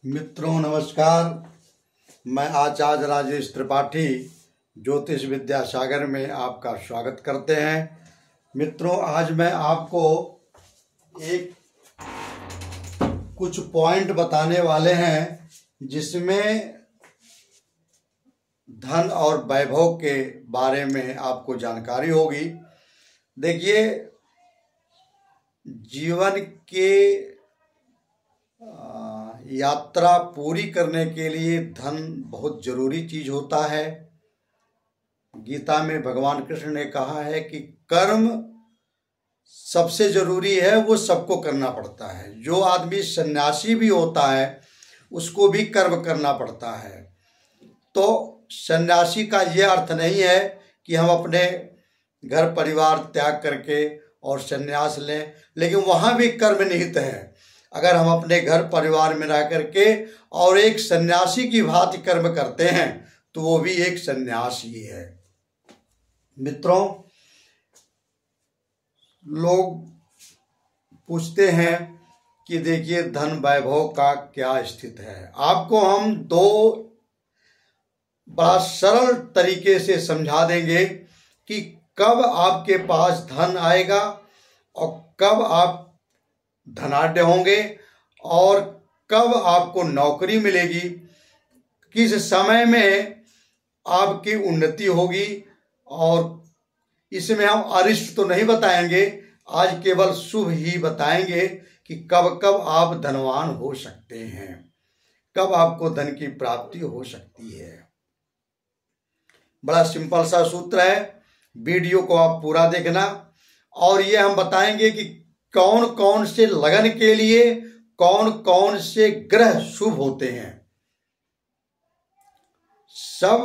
मित्रों नमस्कार। मैं आचार्य राजेश त्रिपाठी ज्योतिष विद्या सागर में आपका स्वागत करते हैं। मित्रों, आज मैं आपको एक कुछ पॉइंट बताने वाले हैं जिसमें धन और वैभव के बारे में आपको जानकारी होगी। देखिए, जीवन के यात्रा पूरी करने के लिए धन बहुत जरूरी चीज होता है। गीता में भगवान कृष्ण ने कहा है कि कर्म सबसे जरूरी है, वो सबको करना पड़ता है। जो आदमी सन्यासी भी होता है उसको भी कर्म करना पड़ता है। तो सन्यासी का ये अर्थ नहीं है कि हम अपने घर परिवार त्याग करके और सन्यास लें, लेकिन वहां भी कर्म निहित है। अगर हम अपने घर परिवार में रह करके और एक सन्यासी की भांति कर्म करते हैं तो वो भी एक सन्यास ही है। मित्रों, लोग पूछते हैं कि देखिए धन वैभव का क्या स्थिति है। आपको हम दो बड़ा सरल तरीके से समझा देंगे कि कब आपके पास धन आएगा और कब आप धनाढ्य होंगे और कब आपको नौकरी मिलेगी, किस समय में आपकी उन्नति होगी। और इसमें हम अरिष्ट तो नहीं बताएंगे, आज केवल शुभ ही बताएंगे कि कब कब आप धनवान हो सकते हैं, कब आपको धन की प्राप्ति हो सकती है। बड़ा सिंपल सा सूत्र है। वीडियो को आप पूरा देखना और ये हम बताएंगे कि कौन कौन से लगन के लिए कौन कौन से ग्रह शुभ होते हैं। सब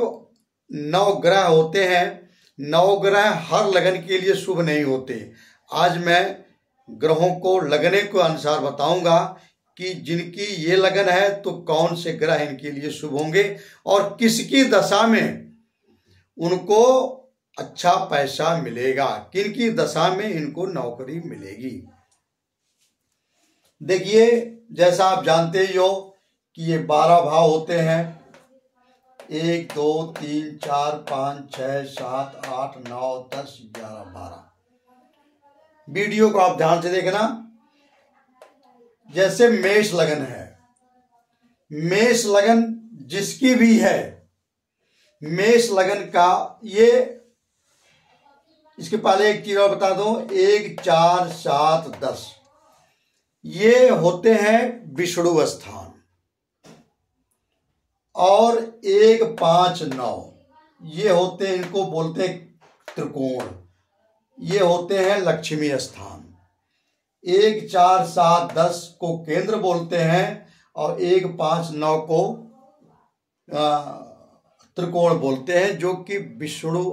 9 ग्रह होते हैं। 9 ग्रह हर लगन के लिए शुभ नहीं होते। आज मैं ग्रहों को लगने के अनुसार बताऊंगा कि जिनकी ये लगन है तो कौन से ग्रह इनके लिए शुभ होंगे और किसकी दशा में उनको अच्छा पैसा मिलेगा, किनकी दशा में इनको नौकरी मिलेगी। देखिए, जैसा आप जानते ही हो कि ये 12 भाव होते हैं। 1 2 3 4 5 6 7 8 9 10 11 12। वीडियो को आप ध्यान से देखना। जैसे मेष लगन है, मेष लगन जिसकी भी है, मेष लगन का ये, इसके पहले एक चीज और बता दो, 1 4 7 10 ये होते हैं विष्णु स्थान और 1 5 9 ये होते हैं, इनको बोलते हैं त्रिकोण, ये होते हैं लक्ष्मी स्थान। 1 4 7 10 को केंद्र बोलते हैं और 1 5 9 को त्रिकोण बोलते हैं, जो कि विष्णु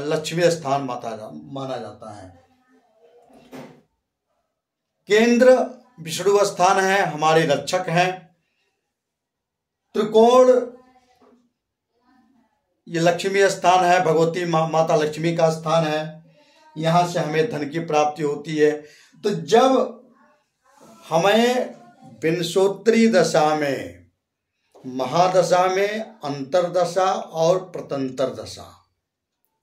लक्ष्मी स्थान माना जाता है। केंद्र विष्णु स्थान है, हमारे रक्षक हैं। त्रिकोण ये लक्ष्मी स्थान है, भगवती माता लक्ष्मी का स्थान है। यहां से हमें धन की प्राप्ति होती है। तो जब हमें विंशोत्तरी दशा में, महादशा में, अंतरदशा और प्रतंतर दशा,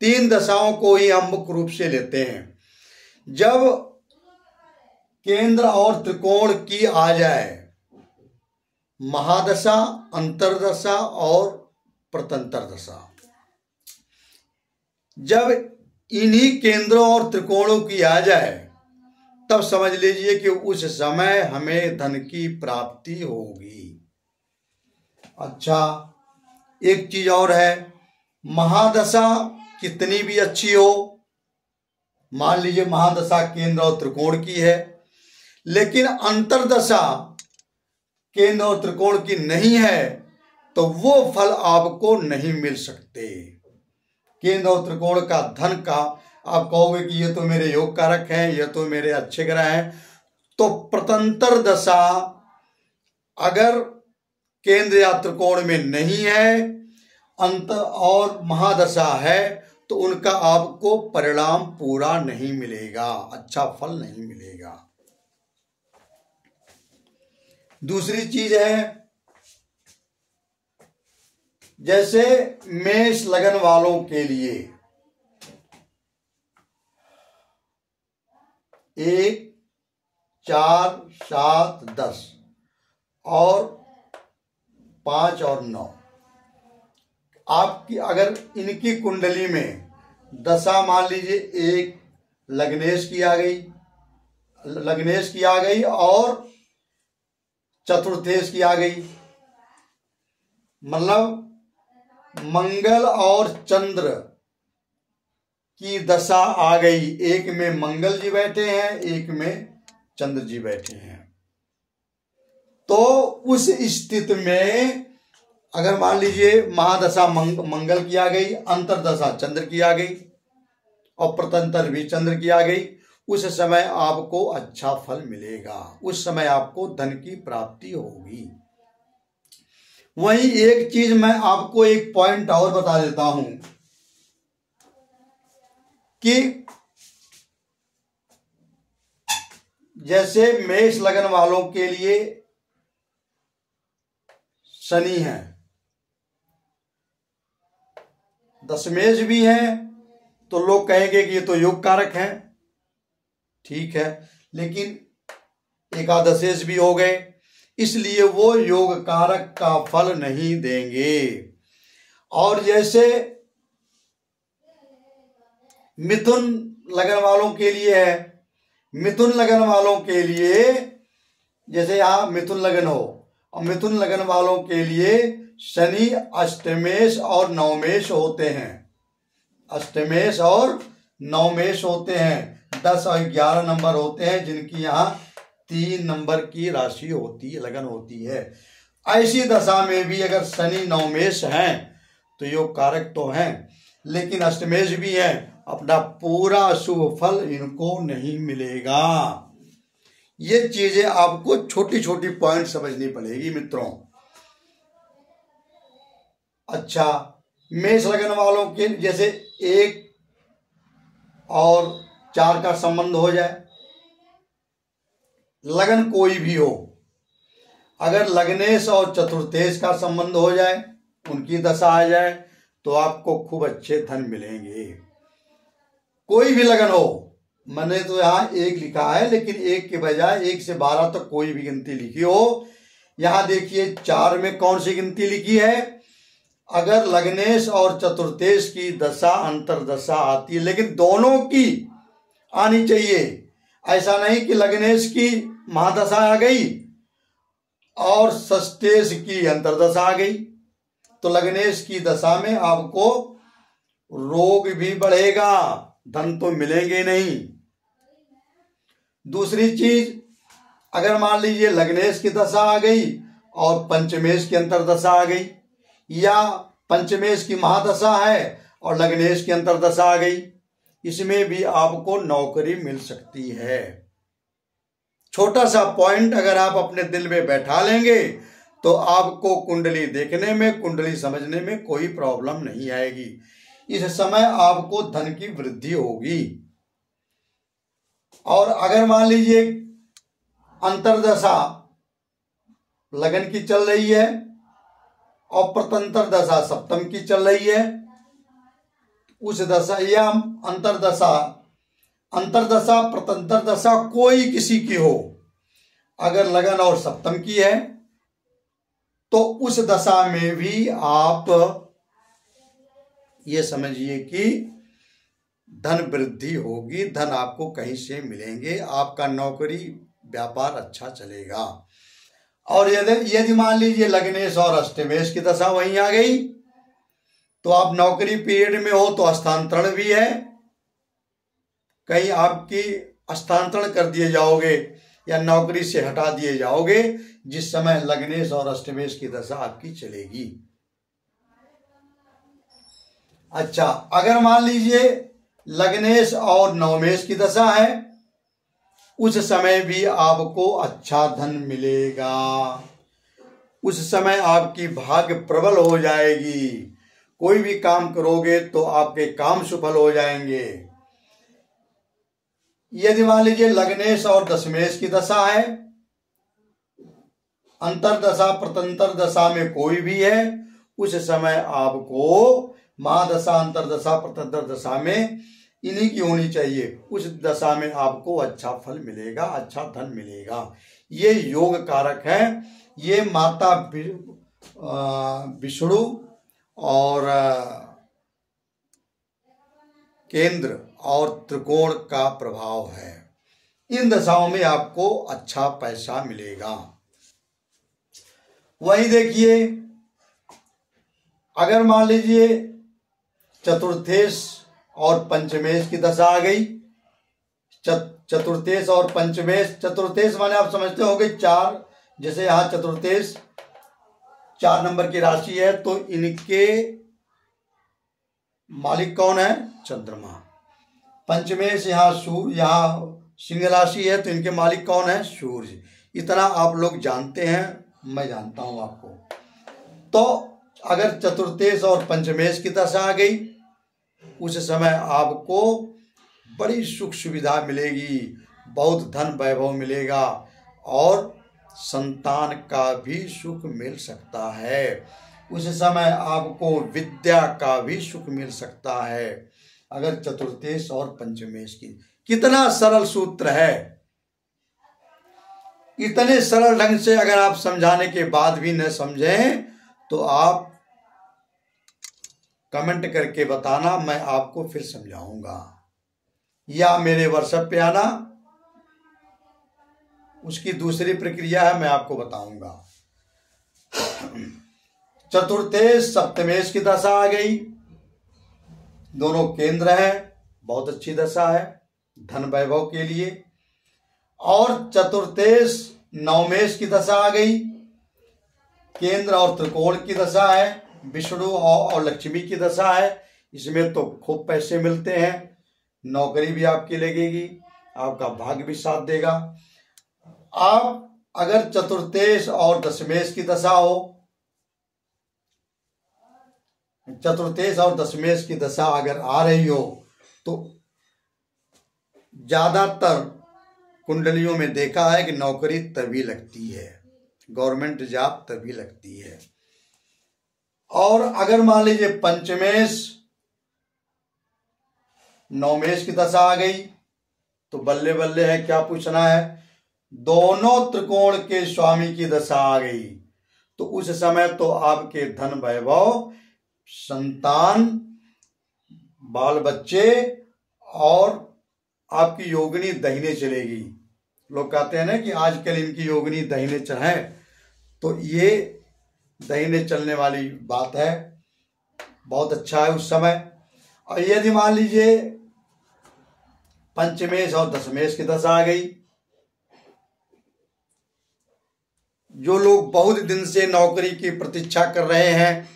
3 दशाओं को ही हम मुख्य रूप से लेते हैं। जब केंद्र और त्रिकोण की आ जाए, महादशा, अंतरदशा और प्रतंतर दशा, जब इन्हीं केंद्रों और त्रिकोणों की आ जाए तब समझ लीजिए कि उस समय हमें धन की प्राप्ति होगी। अच्छा, एक चीज और है, महादशा कितनी भी अच्छी हो, मान लीजिए महादशा केंद्र और त्रिकोण की है, लेकिन अंतरदशा केंद्र और त्रिकोण की नहीं है तो वो फल आपको नहीं मिल सकते। केंद्र और त्रिकोण का धन का आप कहोगे कि ये तो मेरे योग कारक हैं, ये तो मेरे अच्छे ग्रह हैं। तो प्रतंतर दशा अगर केंद्र या त्रिकोण में नहीं है, अंत और महादशा है, तो उनका आपको परिणाम पूरा नहीं मिलेगा, अच्छा फल नहीं मिलेगा। दूसरी चीज है, जैसे मेष लगन वालों के लिए 1, 4, 7, 10 और 5 और 9, आपकी अगर इनकी कुंडली में दशा मान लीजिए एक लग्नेश की आ गई और चतुर्थेश की आ गई, मतलब मंगल और चंद्र की दशा आ गई, एक में मंगल जी बैठे हैं, एक में चंद्र जी बैठे हैं, तो उस स्थिति में अगर मान लीजिए महादशा मंगल की आ गई, अंतरदशा चंद्र की आ गई और प्रतंतर भी चंद्र की आ गई, उस समय आपको अच्छा फल मिलेगा, उस समय आपको धन की प्राप्ति होगी। वहीं एक चीज मैं आपको एक पॉइंट और बता देता हूं कि जैसे मेष लगन वालों के लिए शनि है, दशमेश भी है, तो लोग कहेंगे कि ये तो योग कारक है, ठीक है, लेकिन एकादशेश भी हो गए, इसलिए वो योग कारक का फल नहीं देंगे। और जैसे मिथुन लगन वालों के लिए है, मिथुन लगन वालों के लिए जैसे यहां मिथुन लगन हो, और मिथुन लगन वालों के लिए शनि अष्टमेश और नवमेश होते हैं, अष्टमेश और नवमेश होते हैं, 10 और 11 नंबर होते हैं, जिनकी यहाँ 3 नंबर की राशि होती है, लगन होती है। ऐसी दशा में भी अगर शनि नवमेश हैं तो योग कारक तो हैं, लेकिन अष्टमेश भी हैं, अपना पूरा शुभ फल इनको नहीं मिलेगा। ये चीजें आपको छोटी छोटी पॉइंट समझनी पड़ेगी मित्रों। अच्छा, मेष लगन वालों के जैसे 1 और 4 का संबंध हो जाए, लगन कोई भी हो, अगर लग्नेश और चतुर्थेश का संबंध हो जाए, उनकी दशा आ जाए, तो आपको खूब अच्छे धन मिलेंगे। कोई भी लगन हो, मैंने तो यहाँ 1 लिखा है, लेकिन 1 के बजाय 1 से 12 तक कोई भी गिनती लिखी हो। यहाँ देखिए 4 में कौन सी गिनती लिखी है, अगर लग्नेश और चतुर्थेश की दशा अंतरदशा आती है, लेकिन दोनों की आनी चाहिए। ऐसा नहीं कि लग्नेश की महादशा आ गई और षष्ठेश की अंतरदशा आ गई, तो लग्नेश की दशा में आपको रोग भी बढ़ेगा, धन तो मिलेंगे नहीं। दूसरी चीज, अगर मान लीजिए लग्नेश की दशा आ गई और पंचमेश की अंतरदशा आ गई, या पंचमेश की महादशा है और लग्नेश की अंतरदशा आ गई, इसमें भी आपको नौकरी मिल सकती है। छोटा सा पॉइंट अगर आप अपने दिल में बैठा लेंगे तो आपको कुंडली देखने में, कुंडली समझने में कोई प्रॉब्लम नहीं आएगी। इस समय आपको धन की वृद्धि होगी। और अगर मान लीजिए अंतरदशा लगन की चल रही है और प्रतंतर दशा सप्तम की चल रही है, उस दशा या अंतरदशा प्रतंतर दशा कोई किसी की हो, अगर लगन और सप्तम की है, तो उस दशा में भी आप ये समझिए कि धन वृद्धि होगी, धन आपको कहीं से मिलेंगे, आपका नौकरी व्यापार अच्छा चलेगा। और यदि मान लीजिए लग्नेश और अष्टमेश की दशा वहीं आ गई, तो आप नौकरी पीरियड में हो तो स्थानांतरण भी है, कहीं आपकी स्थानांतरण कर दिए जाओगे या नौकरी से हटा दिए जाओगे, जिस समय लग्नेश और अष्टमेश की दशा आपकी चलेगी। अच्छा, अगर मान लीजिए लग्नेश और नवमेश की दशा है, उस समय भी आपको अच्छा धन मिलेगा, उस समय आपकी भाग्य प्रबल हो जाएगी, कोई भी काम करोगे तो आपके काम सफल हो जाएंगे। यदि मान लीजिए लग्नेश और दशमेश की दशा है, अंतरदशा प्रतंतर दशा में कोई भी है, उस समय आपको महादशा अंतरदशा प्रतंतर दशा में इन्हीं की होनी चाहिए। उस दशा में आपको अच्छा फल मिलेगा, अच्छा धन मिलेगा। ये योग कारक है। ये माता विष्णु और केंद्र और त्रिकोण का प्रभाव है। इन दशाओं में आपको अच्छा पैसा मिलेगा। वहीं देखिए, अगर मान लीजिए चतुर्थेश और पंचमेश की दशा आ गई, चतुर्थेश और पंचमेश, चतुर्थेश माने आप समझते होंगे 4, जैसे यहाँ चतुर्थेश 4 नंबर की राशि है, तो इनके मालिक कौन है? चंद्रमा। पंचमेश यहाँ सिंह राशि है, तो इनके मालिक कौन है? सूर्य। इतना आप लोग जानते हैं, मैं जानता हूं आपको। तो अगर चतुर्थेश और पंचमेश की दशा आ गई, उस समय आपको बड़ी सुख सुविधा मिलेगी, बहुत धन वैभव मिलेगा और संतान का भी सुख मिल सकता है। उस समय आपको विद्या का भी सुख मिल सकता है, अगर चतुर्थेश और पंचमेश की। कितना सरल सूत्र है। इतने सरल ढंग से अगर आप समझाने के बाद भी न समझें तो आप कमेंट करके बताना, मैं आपको फिर समझाऊंगा, या मेरे व्हाट्सएप पे आना, उसकी दूसरी प्रक्रिया है, मैं आपको बताऊंगा। चतुर्थेश सप्तमेश की दशा आ गई, दोनों केंद्र है, बहुत अच्छी दशा है धन वैभव के लिए। और चतुर्थेश नवमेश की दशा आ गई, केंद्र और त्रिकोण की दशा है, विष्णु और लक्ष्मी की दशा है। इसमें तो खूब पैसे मिलते हैं, नौकरी भी आपकी लगेगी, आपका भाग्य भी साथ देगा। आप अगर चतुर्थेश और दशमेश की दशा हो, चतुर्थेश और दशमेश की दशा अगर आ रही हो, तो ज्यादातर कुंडलियों में देखा है कि नौकरी तभी लगती है, गवर्नमेंट जॉब तभी लगती है। और अगर मान लीजिए पंचमेश नवमेश की दशा आ गई, तो बल्ले बल्ले है, क्या पूछना है। दोनों त्रिकोण के स्वामी की दशा आ गई, तो उस समय तो आपके धन वैभव, संतान, बाल बच्चे और आपकी योगिनी दहीने चलेगी। लोग कहते हैं ना कि आजकल इनकी योगिनी दहीने चढ़े, तो ये दहीने चलने वाली बात है, बहुत अच्छा है उस समय। और यदि मान लीजिए पंचमेश और दशमेश की दशा आ गई, जो लोग बहुत दिन से नौकरी की प्रतीक्षा कर रहे हैं,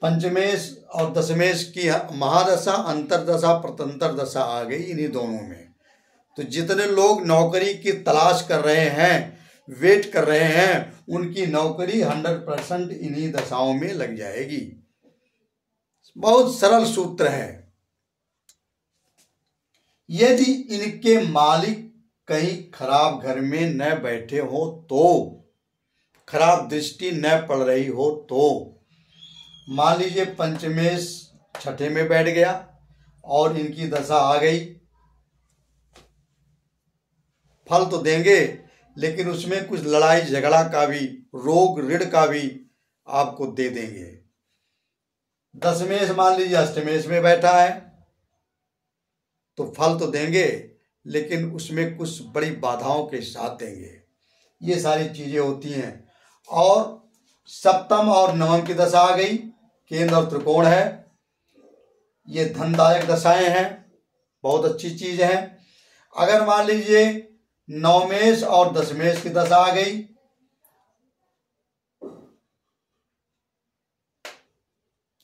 पंचमेश और दशमेश की महादशा अंतरदशा प्रतंतर दशा आ गई इन्हीं दोनों में, तो जितने लोग नौकरी की तलाश कर रहे हैं, वेट कर रहे हैं, उनकी नौकरी 100% इन्हीं दशाओं में लग जाएगी। बहुत सरल सूत्र है। यदि इनके मालिक कहीं खराब घर में न बैठे हो, तो खराब दृष्टि न पड़ रही हो, तो मान लीजिए पंचमेश छठे में बैठ गया और इनकी दशा आ गई, फल तो देंगे, लेकिन उसमें कुछ लड़ाई झगड़ा का भी, रोग ऋण का भी आपको दे देंगे। दशमेश मान लीजिए अष्टमेश में बैठा है, तो फल तो देंगे, लेकिन उसमें कुछ बड़ी बाधाओं के साथ देंगे। ये सारी चीजें होती हैं। और सप्तम और नवम की दशा आ गई, केंद्र और त्रिकोण है, ये धनदायक दशाएं हैं, बहुत अच्छी चीज है। अगर मान लीजिए नवमेश और दशमेश की दशा आ गई,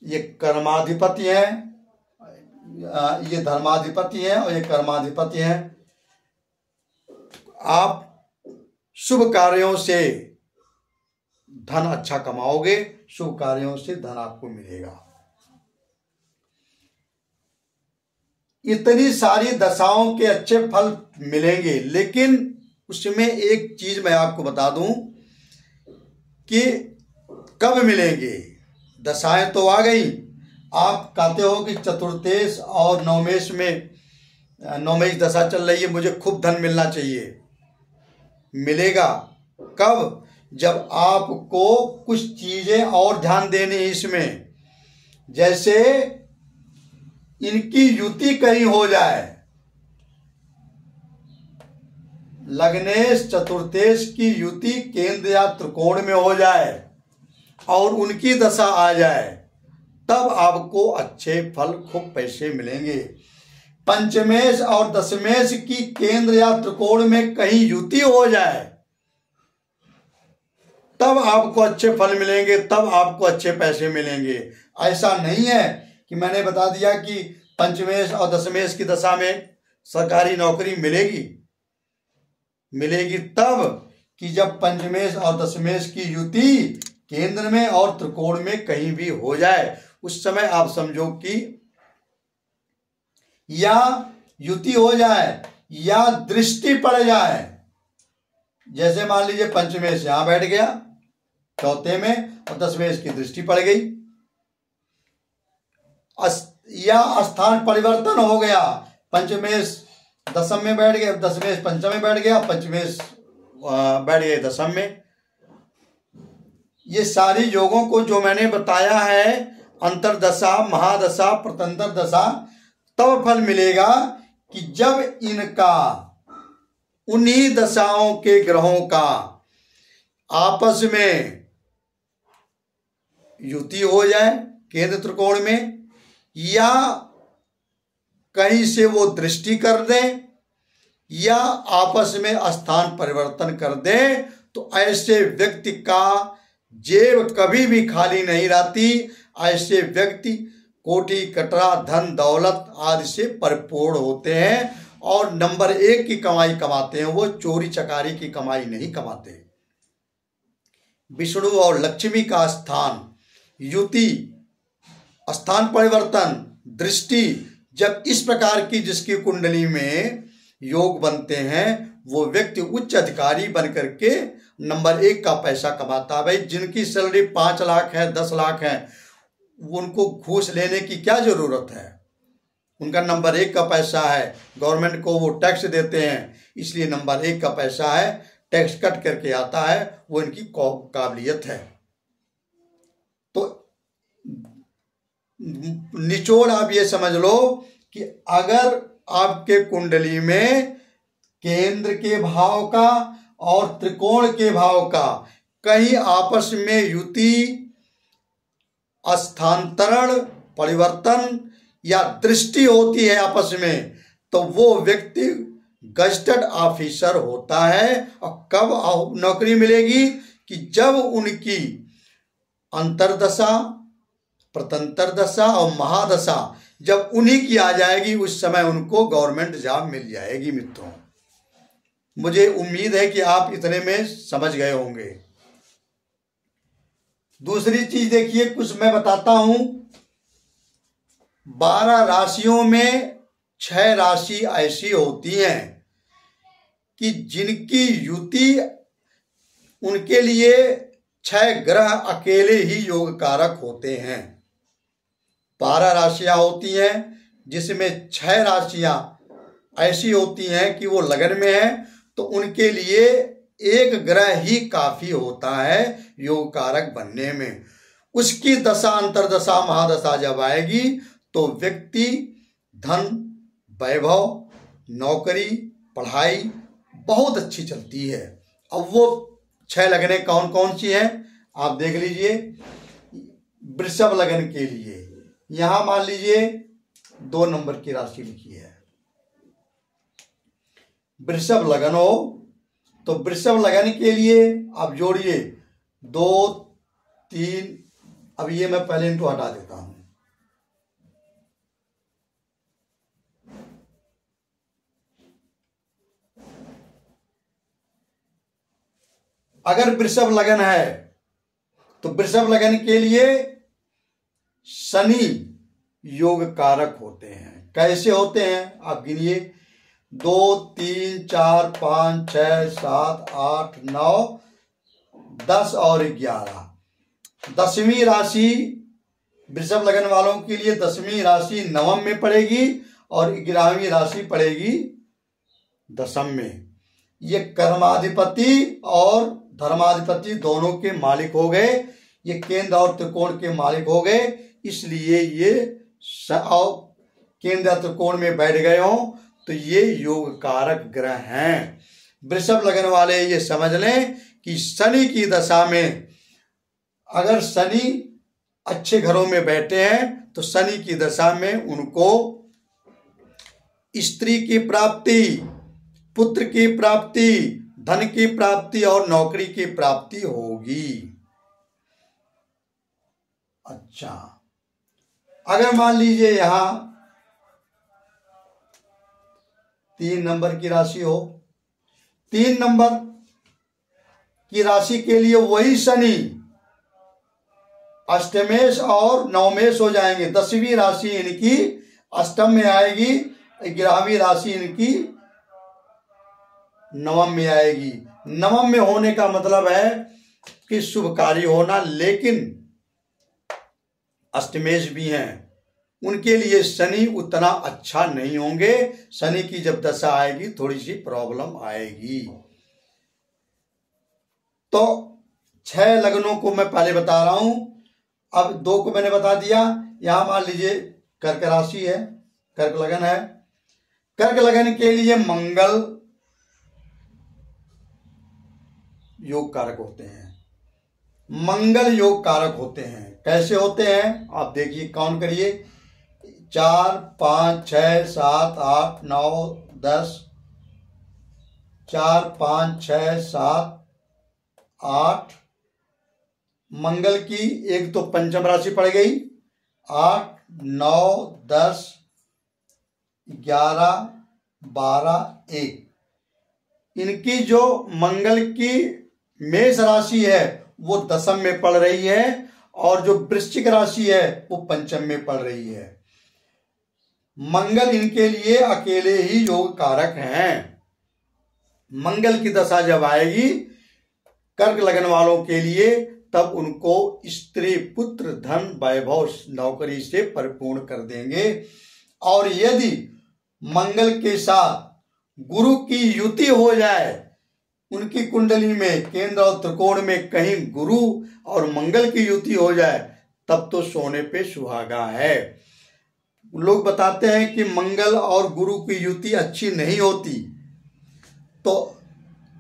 ये कर्माधिपति है, ये धर्माधिपति है और ये कर्माधिपति है। आप शुभ कार्यों से धन अच्छा कमाओगे, शुभ कार्यों से धन आपको मिलेगा। इतनी सारी दशाओं के अच्छे फल मिलेंगे, लेकिन उसमें एक चीज मैं आपको बता दूं कि कब मिलेंगे। दशाएं तो आ गई, आप कहते हो कि चतुर्थेश और नवमेश में, नवमेश दशा चल रही है, मुझे खूब धन मिलना चाहिए। मिलेगा कब? जब आपको कुछ चीजें और ध्यान देनी है इसमें, जैसे इनकी युति कहीं हो जाए, लग्नेश चतुर्थेश की युति केंद्र या त्रिकोण में हो जाए और उनकी दशा आ जाए, तब आपको अच्छे फल, खूब पैसे मिलेंगे। पंचमेश और दशमेश की केंद्र या त्रिकोण में कहीं युति हो जाए, तब आपको अच्छे फल मिलेंगे, तब आपको अच्छे पैसे मिलेंगे। ऐसा नहीं है कि मैंने बता दिया कि पंचमेश और दशमेश की दशा में सरकारी नौकरी मिलेगी। मिलेगी तब कि जब पंचमेश और दशमेश की युति केंद्र में और त्रिकोण में कहीं भी हो जाए, उस समय आप समझो कि या युति हो जाए या दृष्टि पड़ जाए। जैसे मान लीजिए पंचमेश यहां बैठ गया चौथे में और दशमेश की दृष्टि पड़ गई, या स्थान परिवर्तन हो गया, पंचमेश दशम में बैठ गया, दशमेश पंचम में बैठ गया, पंचमेश बैठ गए दशम में। ये सारी योगों को जो मैंने बताया है, अंतरदशा, महादशा, प्रतंतर दशा, तब फल मिलेगा कि जब इनका, उन्हीं दशाओं के ग्रहों का आपस में युति हो जाए केंद्र त्रिकोण में, या कहीं से वो दृष्टि कर दें, या आपस में स्थान परिवर्तन कर दें, तो ऐसे व्यक्ति का जेब कभी भी खाली नहीं रहती। ऐसे व्यक्ति कोटि कटरा धन दौलत आदि से परिपूर्ण होते हैं और नंबर 1 की कमाई कमाते हैं। वो चोरी चकारी की कमाई नहीं कमाते। विष्णु और लक्ष्मी का स्थान, युति, स्थान परिवर्तन, दृष्टि, जब इस प्रकार की जिसकी कुंडली में योग बनते हैं, वो व्यक्ति उच्च अधिकारी बनकर के नंबर 1 का पैसा कमाता है। भाई जिनकी सैलरी 5 लाख है, 10 लाख है, उनको घूस लेने की क्या जरूरत है? उनका नंबर 1 का पैसा है, गवर्नमेंट को वो टैक्स देते हैं, इसलिए नंबर 1 का पैसा है, टैक्स कट करके आता है, वो इनकी काबिलियत है। तो निचोड़ आप ये समझ लो कि अगर आपके कुंडली में केंद्र के भाव का और त्रिकोण के भाव का कहीं आपस में युति, स्थानांतरण, परिवर्तन या दृष्टि होती है आपस में, तो वो व्यक्ति गजेटेड ऑफिसर होता है। और कब नौकरी मिलेगी? कि जब उनकी अंतरदशा, प्रतंतर दशा और महादशा जब उन्हीं की आ जाएगी, उस समय उनको गवर्नमेंट जॉब मिल जाएगी। मित्रों, मुझे उम्मीद है कि आप इतने में समझ गए होंगे। दूसरी चीज देखिए, कुछ मैं बताता हूं। 12 राशियों में 6 राशि ऐसी होती हैं कि जिनकी युति, उनके लिए 6 ग्रह अकेले ही योग कारक होते हैं। 12 राशियां होती हैं जिसमें 6 राशियां ऐसी होती हैं कि वो लगन में है, तो उनके लिए 1 ग्रह ही काफी होता है योग कारक बनने में। उसकी दशा, अंतरदशा, महादशा जब आएगी तो व्यक्ति धन, वैभव, नौकरी, पढ़ाई बहुत अच्छी चलती है। अब वो 6 लगने कौन कौन सी हैं आप देख लीजिए। वृषभ लगन के लिए यहां मान लीजिए 2 नंबर की राशि लिखी है। वृषभ लगन हो तो वृषभ लगन के लिए आप जोड़िए 2, 3। अब ये मैं पहले इनको हटा देता हूं। अगर वृषभ लगन है तो वृषभ लगन के लिए शनि योग कारक होते हैं। कैसे होते हैं आप गिनिए। 2 3 4 5 6 7 8 9 10 और 11। 10वीं राशि वृषभ लगन वालों के लिए 10वीं राशि नवम में पड़ेगी और 11वीं राशि पड़ेगी दशम में। ये कर्माधिपति और धर्माधिपति दोनों के मालिक हो गए, ये केंद्र और त्रिकोण के मालिक हो गए, इसलिए ये केंद्र त्रिकोण में बैठ गए हो तो ये योग कारक ग्रह हैं। वृषभ लगन वाले ये समझ लें कि शनि की दशा में अगर शनि अच्छे घरों में बैठे हैं तो शनि की दशा में उनको स्त्री की प्राप्ति, पुत्र की प्राप्ति, धन की प्राप्ति और नौकरी की प्राप्ति होगी। अच्छा, अगर मान लीजिए यहां 3 नंबर की राशि हो, 3 नंबर की राशि के लिए वही शनि अष्टमेश और नवमेश हो जाएंगे। 10वीं राशि इनकी अष्टम में आएगी, 11वीं राशि इनकी नवम में आएगी। नवम में होने का मतलब है कि शुभ कार्य होना, लेकिन अष्टमेश भी हैं, उनके लिए शनि उतना अच्छा नहीं होंगे। शनि की जब दशा आएगी थोड़ी सी प्रॉब्लम आएगी। तो 6 लग्नों को मैं पहले बता रहा हूं, अब 2 को मैंने बता दिया। यहां मान लीजिए कर्क राशि है, कर्क लगन है। कर्क लगन के लिए मंगल योग कारक होते हैं, मंगल योग कारक होते हैं। कैसे होते हैं आप देखिए, काउंट करिए, 4 5 6 7 8 9 10, 4 5 6 7 8। मंगल की एक तो पंचम राशि पड़ गई, 8 9 10 11 12 1। इनकी जो मंगल की मेष राशि है वो दशम में पड़ रही है और जो वृश्चिक राशि है वो पंचम में पड़ रही है। मंगल इनके लिए अकेले ही योग कारक हैं। मंगल की दशा जब आएगी कर्क लगन वालों के लिए, तब उनको स्त्री, पुत्र, धन, वैभव, नौकरी से परिपूर्ण कर देंगे। और यदि मंगल के साथ गुरु की युति हो जाए, उनकी कुंडली में केंद्र और त्रिकोण में कहीं गुरु और मंगल की युति हो जाए, तब तो सोने पे सुहागा है। लोग बताते हैं कि मंगल और गुरु की युति अच्छी नहीं होती, तो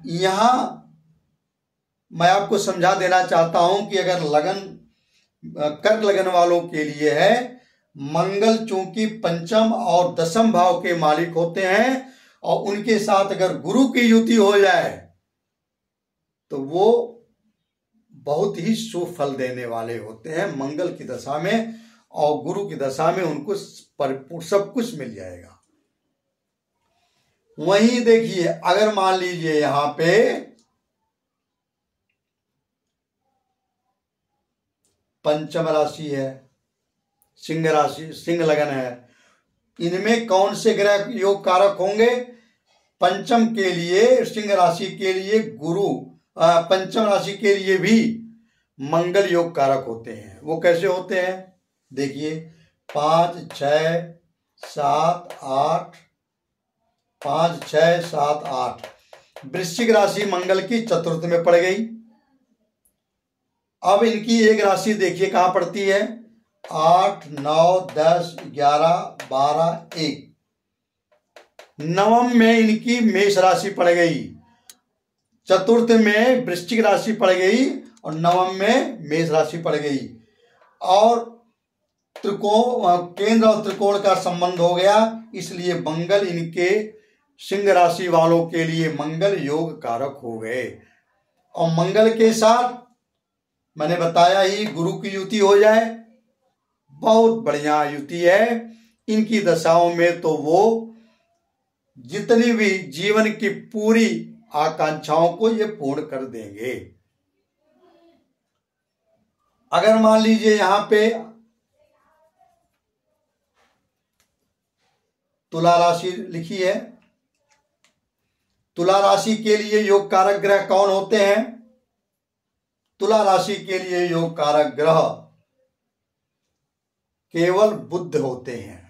यहां मैं आपको समझा देना चाहता हूं कि अगर लगन कर्क लगन वालों के लिए है, मंगल चूंकि पंचम और दशम भाव के मालिक होते हैं और उनके साथ अगर गुरु की युति हो जाए तो वो बहुत ही शुभ फल देने वाले होते हैं मंगल की दशा में, और गुरु की दशा में उनको सब कुछ मिल जाएगा। वहीं देखिए, अगर मान लीजिए यहां पे पंचम राशि है, सिंह राशि, सिंह लगन है, इनमें कौन से ग्रह योग कारक होंगे? पंचम के लिए, सिंह राशि के लिए गुरु, पंचम राशि के लिए भी मंगल योग कारक होते हैं। वो कैसे होते हैं देखिए, 5 6 7 8, 5 6 7 8। वृश्चिक राशि मंगल की चतुर्थ में पड़ गई। अब इनकी एक राशि देखिए कहां पड़ती है, 8 9 10 11 12 1। नवम में इनकी मेष राशि पड़ गई, चतुर्थ में वृश्चिक राशि पड़ गई और नवम में मेष राशि पड़ गई। और त्रिकोण, केंद्र और त्रिकोण का संबंध हो गया, इसलिए मंगल इनके सिंह राशि वालों के लिए मंगल योग कारक हो गए। और मंगल के साथ मैंने बताया ही गुरु की युति हो जाए, बहुत बढ़िया युति है। इनकी दशाओं में तो वो जितनी भी जीवन की पूरी आकांक्षाओं को ये पूर्ण कर देंगे। अगर मान लीजिए यहां पे तुला राशि लिखी है, तुला राशि के लिए योग कारक ग्रह कौन होते हैं? तुला राशि के लिए योग कारक ग्रह केवल बुध होते हैं,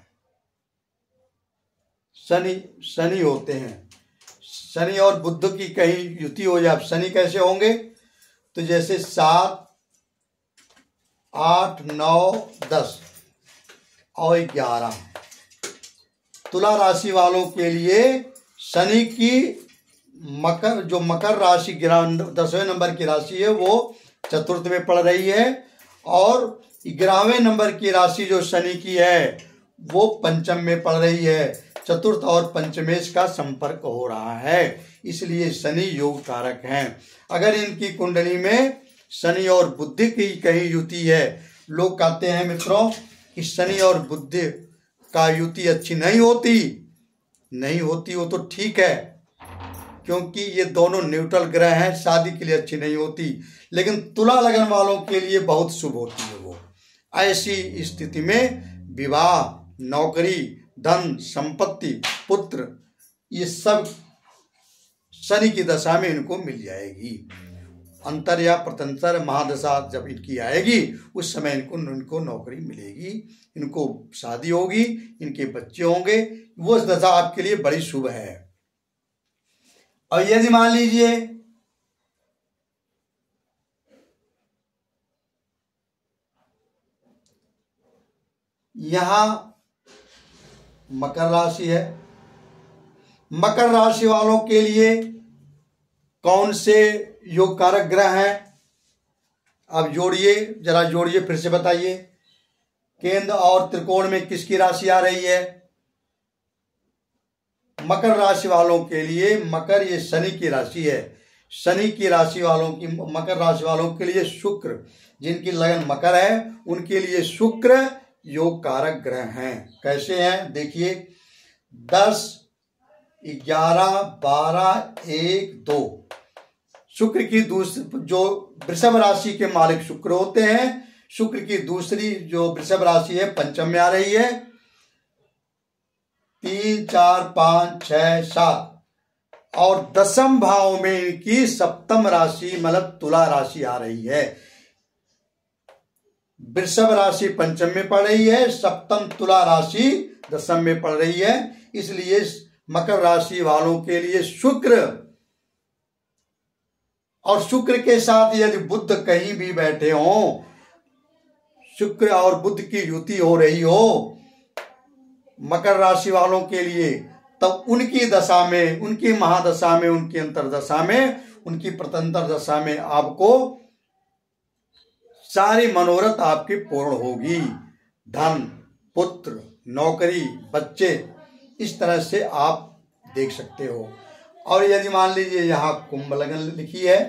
शनि होते हैं। शनि और बुध की कहीं युति हो जाए, शनि कैसे होंगे? तो जैसे 7, 8, 9, 10 और 11। तुला राशि वालों के लिए शनि की मकर राशि 10वें नंबर की राशि है वो चतुर्थ में पड़ रही है, और 11वें नंबर की राशि जो शनि की है वो पंचम में पड़ रही है। चतुर्थ और पंचमेश का संपर्क हो रहा है, इसलिए शनि योग कारक हैं। अगर इनकी कुंडली में शनि और बुद्धि की कहीं युति है, लोग कहते हैं मित्रों कि शनि और बुद्धि का युति अच्छी नहीं होती, वो तो ठीक है, क्योंकि ये दोनों न्यूट्रल ग्रह हैं, शादी के लिए अच्छी नहीं होती। लेकिन तुला लगन वालों के लिए बहुत शुभ होती है वो। ऐसी स्थिति में विवाह, नौकरी, धन, संपत्ति, पुत्र, ये सब शनि की दशा में इनको मिल जाएगी। अंतर या प्रतंतर महादशा जब इनकी आएगी उस समय इनको नौकरी मिलेगी, इनको शादी होगी, इनके बच्चे होंगे, वो दशा आपके लिए बड़ी शुभ है। और यदि मान लीजिए यहां मकर राशि है, मकर राशि वालों के लिए कौन से योग कारक ग्रह हैं? अब जरा जोड़िए, फिर से बताइए। केंद्र और त्रिकोण में किसकी राशि आ रही है? मकर राशि वालों के लिए, मकर ये शनि की राशि है, शनि की राशि वालों की, मकर राशि वालों के लिए शुक्र, जिनकी लगन मकर है उनके लिए शुक्र योग कारक ग्रह हैं। कैसे हैं देखिए, 10, 11, 12, 1, 2। शुक्र की दूसरी, जो वृषभ राशि के मालिक शुक्र होते हैं, शुक्र की दूसरी जो वृषभ राशि है पंचम में आ रही है। 3, 4, 5, 6, 7 और दशम भाव में इनकी सप्तम राशि मतलब तुला राशि आ रही है। वृषभ राशि पंचम में पड़ रही है, सप्तम तुला राशि दशम में पड़ रही है। इसलिए मकर राशि वालों के लिए शुक्र, और शुक्र के साथ यदि बुध कहीं भी बैठे हों, शुक्र और बुध की युति हो रही हो मकर राशि वालों के लिए, तब उनकी दशा में, उनकी महादशा में, उनकी अंतरदशा में, उनकी प्रतंतर दशा में आपको सारी मनोरथ आपकी पूर्ण होगी। धन, पुत्र, नौकरी, बच्चे, इस तरह से आप देख सकते हो। और यदि मान लीजिए यहां कुंभ लगन लिखी है,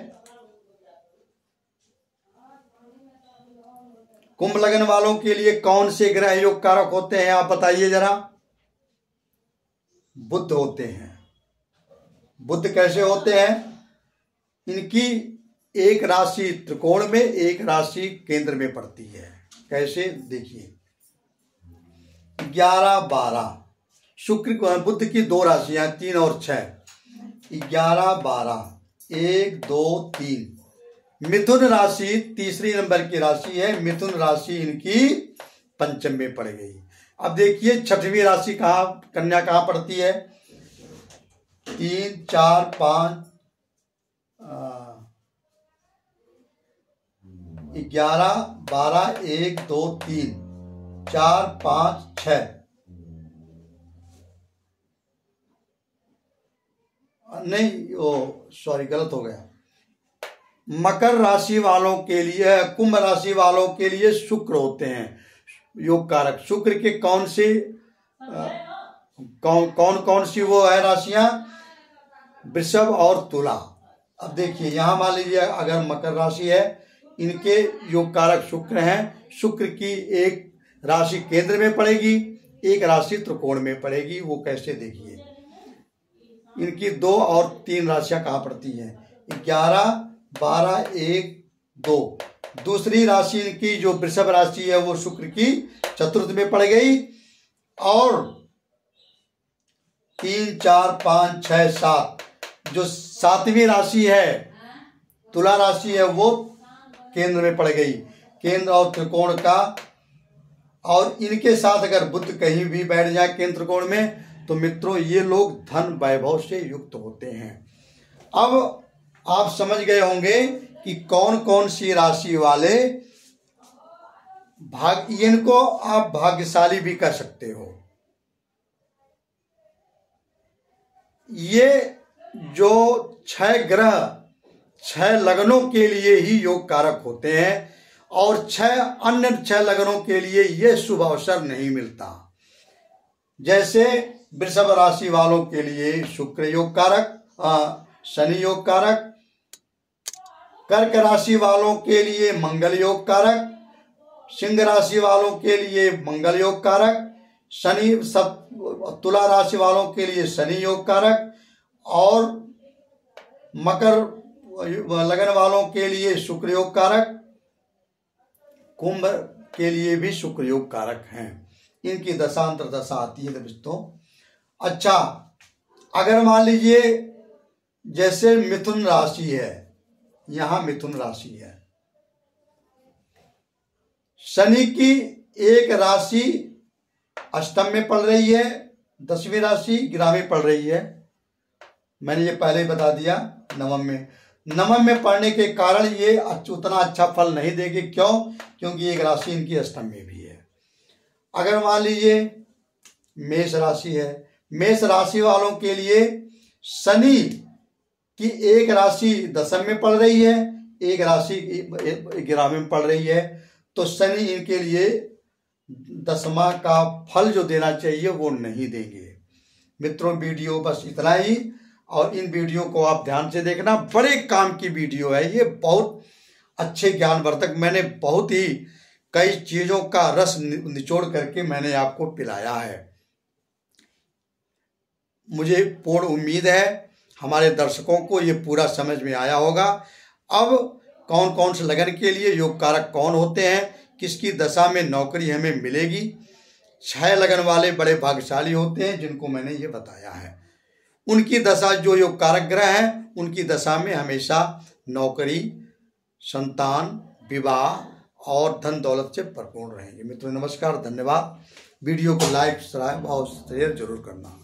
कुंभ लगन वालों के लिए कौन से ग्रह योग कारक होते हैं आप बताइए जरा? बुध होते हैं। बुध कैसे होते हैं? इनकी एक राशि त्रिकोण में, एक राशि केंद्र में पड़ती है। कैसे देखिए, 11, 12 शुक्र, बुध की दो राशियां 3 और 6, 11, 12, 1, 2, 3। मिथुन राशि तीसरी नंबर की राशि है, मिथुन राशि इनकी पंचम में पड़ गई। अब देखिए छठवीं राशि कहाँ, कन्या कहाँ पड़ती है? 3, 4, 5, 11, 12, 1, 2, 3, 4, 5, 6। नहीं, वो सॉरी गलत हो गया। मकर राशि वालों के लिए, कुंभ राशि वालों के लिए शुक्र होते हैं योग कारक। शुक्र के कौन से कौन सी वो है राशियां? वृषभ और तुला। अब देखिए यहां मान लीजिए अगर मकर राशि है, इनके योग कारक शुक्र हैं। शुक्र की एक राशि केंद्र में पड़ेगी, एक राशि त्रिकोण में पड़ेगी। वो कैसे देखिए, इनकी 2 और 3 राशियां कहाँ पड़ती हैं? 11, 12, 1, 2। दूसरी राशि इनकी जो वृषभ राशि है वो शुक्र की चतुर्थ में पड़ गई, और 3, 4, 5, 6, 7 जो 7वीं राशि है तुला राशि है वो केंद्र में पड़ गई, केंद्र और त्रिकोण का। और इनके साथ अगर बुध कहीं भी बैठ जाए केंद्र त्रिकोण में तो मित्रों ये लोग धन वैभव से युक्त होते हैं। अब आप समझ गए होंगे कि कौन कौन सी राशि वाले इनको आप भाग्यशाली भी कह सकते हो। ये जो 6 ग्रह 6 लगनों के लिए ही योग कारक होते हैं और 6 लगनों के लिए ये शुभ अवसर नहीं मिलता। जैसे वृषभ राशि वालों के लिए शुक्र योग कारक, शनि योग कारक, कर्क राशि वालों के लिए मंगल योग कारक, सिंह राशि वालों के लिए मंगल योग कारक, तुला राशि वालों के लिए शनि योग कारक और मकर लगन वालों के लिए शुक्र योग कारक, कुंभ के लिए भी शुक्र योग कारक हैं। इनकी दशांतर दशा आती है दोस्तों। अच्छा, अगर मान लीजिए जैसे मिथुन राशि है, यहां मिथुन राशि है, शनि की एक राशि अष्टम में पड़ रही है, 10वीं राशि ग्राम में पड़ रही है। मैंने ये पहले ही बता दिया। नवम में पढ़ने के कारण ये उतना अच्छा फल नहीं देगी। क्यों? क्योंकि एक राशि इनकी अष्टम में भी है। अगर मान लीजिए मेष राशि है, मेष राशि वालों के लिए शनि की एक राशि दशम में पड़ रही है, एक राशि 11वें में पड़ रही है, तो शनि इनके लिए 10वां का फल जो देना चाहिए वो नहीं देंगे। मित्रों, वीडियो बस इतना ही, और इन वीडियो को आप ध्यान से देखना। बड़े काम की वीडियो है ये, बहुत अच्छे ज्ञानवर्धक। मैंने बहुत ही कई चीजों का रस निचोड़ करके मैंने आपको पिलाया है। मुझे पूर्ण उम्मीद है हमारे दर्शकों को ये पूरा समझ में आया होगा। अब कौन कौन से लगन के लिए योग कारक कौन होते हैं, किसकी दशा में नौकरी हमें मिलेगी। 6 लगन वाले बड़े भाग्यशाली होते हैं जिनको मैंने ये बताया है। उनकी दशा, जो योग कारक ग्रह हैं उनकी दशा में हमेशा नौकरी, संतान, विवाह और धन दौलत से भरपूर रहेंगे। मित्रों नमस्कार, धन्यवाद। वीडियो को लाइक, सब्सक्राइब और शेयर जरूर करना।